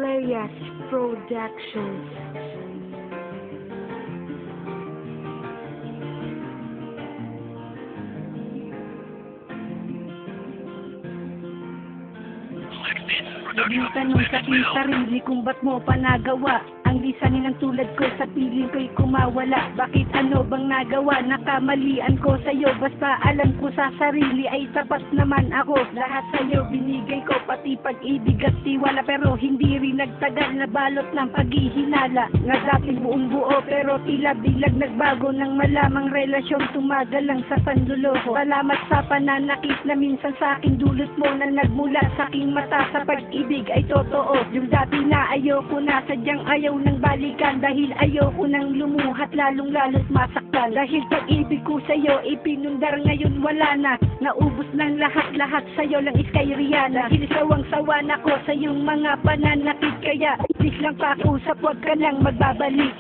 Playas Productions. Naging tanong sa aking sarili kung ba't mo pa nagawa ang lisanin ng tulad ko sa piling ko'y kumawala. Bakit ano bang nagawa? Nakamalian ko sa'yo. Basta alam ko sa sarili ay tapat naman ako. Lahat sa'yo binigay ko, pati pag-ibig at tiwala. Pero hindi rin nagtagal na balot ng paghihinala. Nga dati buong buo pero tila biglag nagbago. Nang malamang relasyon tumagal lang sa panluloko. Salamat sa pananakit na minsan sa akin dulot mo na nagmula sa aking mata. Sa pag-ibig ay totoo. Yung dati na ayoko na, sadyang ayaw nang balikan. Dahil ayoko nang lumuhat, lalong-lalo't masaktan. Dahil pag-ibig ko sa'yo ipinundar, ngayon wala na. Naubos ng lahat-lahat sa'yo lang is kay Rihanna. Dahil sawang-sawa na ko sa iyong mga pananakit. Kaya please lang pakusap, huwag ka nang magbabalik.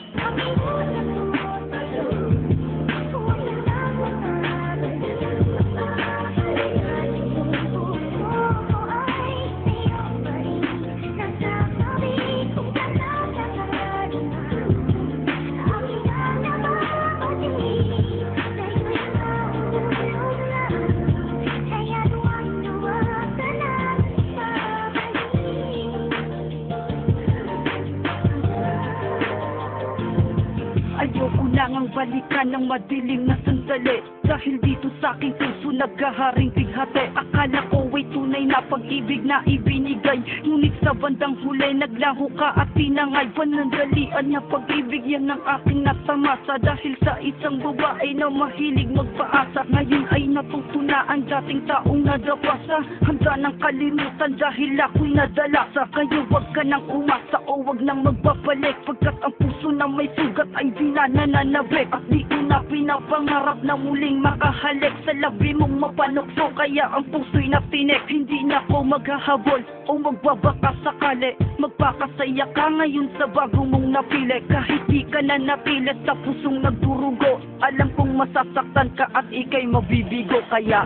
Ayoko lang ang balikan ng madilim na sandali. Dahil dito sa aking puso naghaharing bighati. Akala ko ay tunay na pag-ibig na ibinigay. Ngunit sa bandang huli naglaho ka at tinangay. Panandalian na pag-ibig yan ang aking natamasa. Dahil sa isang babae na mahilig magpaasa. Ngayon ay natutuna ang dating taong nadapasa. Handa ng kalimutan dahil ako'y nadalasa. Kayo wag ka nang umasa o wag nang magbabalik. Pagkat ang puso na may sugat ay di na nananabik. At di ko na pinapangarap na muling makahalik sa labi mong mapanukso. Kaya ang puso'y natinik. Hindi na ako maghahabol o magbabaka sakali. Magpakasaya ka ngayon sa bago mong napili. Kahit di ka na napilit sa pusong nagdurugo. Alam kong masasaktan ka at ika'y mabibigo. Kaya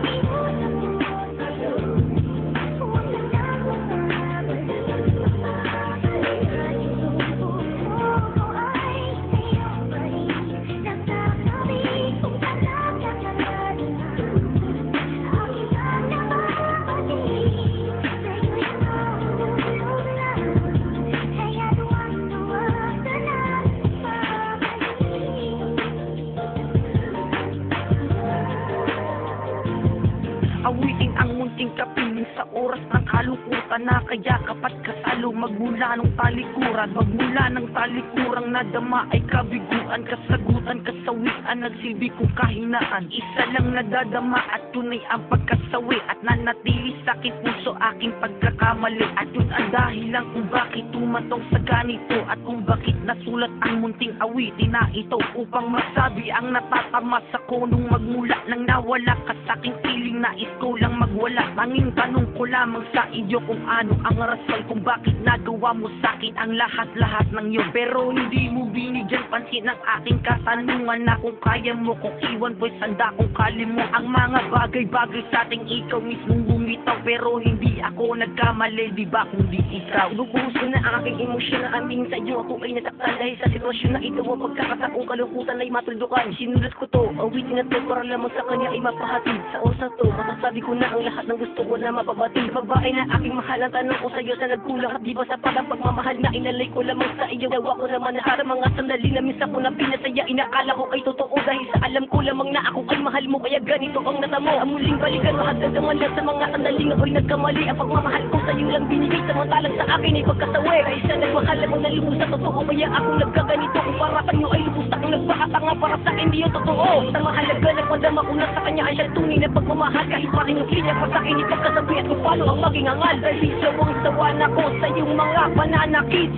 awitin ang munting kapiling sa oras ng kalungkutan. Nakayakap at kasalo magmula ng talikuran. Magmula ng talikurang nadama ay kabiguan. Kasagutan, kasawian, nagsilbi kong kahinaan. Isa lang nadadama at tunay ang pagkasawi. At nanatili sa aking puso aking pagkakamali. At yun ang dahilan kung bakit tumatong sa ganito. At kung bakit nasulat ang munting awitin na ito. Upang masabi ang natatama sa ko nung magmula nang nawala ka sa aking piling na ko lang magwala. Tanging tanong ko lamang sa iyo kung ano ang rason kung bakit nagawa mo sa akin ang lahat-lahat ng yun. Pero hindi mo binigyan pansin ang aking katanungan na kung kaya mo kung iwan boy sanda kung kalimu ang mga bagay-bagay sa ating ikaw mismong bumitaw. Pero hindi ako nagkamali, di ba kundi ikaw. Lubuso na aking emosyon na aming sa iyo. Ako ay nataktan dahil sa sitwasyon na ito. Ang pagkakatakong kalungkutan ay matuldukan. Sinulat ko to, awitin na to para lamang sa kanya ay mapahatid. Sa oras to, sabi ko na ang lahat ng gusto ko na mapabati. Babae na aking mahal, ang tanong ko sa'yo sa nagkulang. At di ba sa parang pagmamahal na inalay ko lamang sa iyo. Dawa ko naman na sa mga sandali na minsan ko na pinasaya. Inakala ko ay totoo dahil sa alam ko lamang na ako ay mahal mo. Kaya ganito ang natamo. Ang muling balikan mahagdagangan lang sa mga sandaling ako'y nagkamali. Ang pagmamahal ko sa'yo lang binigay samantalang sa akin ay pagkasawi. Kaya isa nagmahal ako na lubos sa totoo. Kaya ako nagkaganito kung para kanyo ay lubos akong nagpakatanga. Para sa akin di yun totoo. Sa mahalaga nagmadama ko na sa kanya ay siya tunay na pagmamahal. Kahit paring linya pa sa akin ipagkasabi at kung paano ang maging angal. Dahil sawang-sawa na ko sa iyong mga pananakit.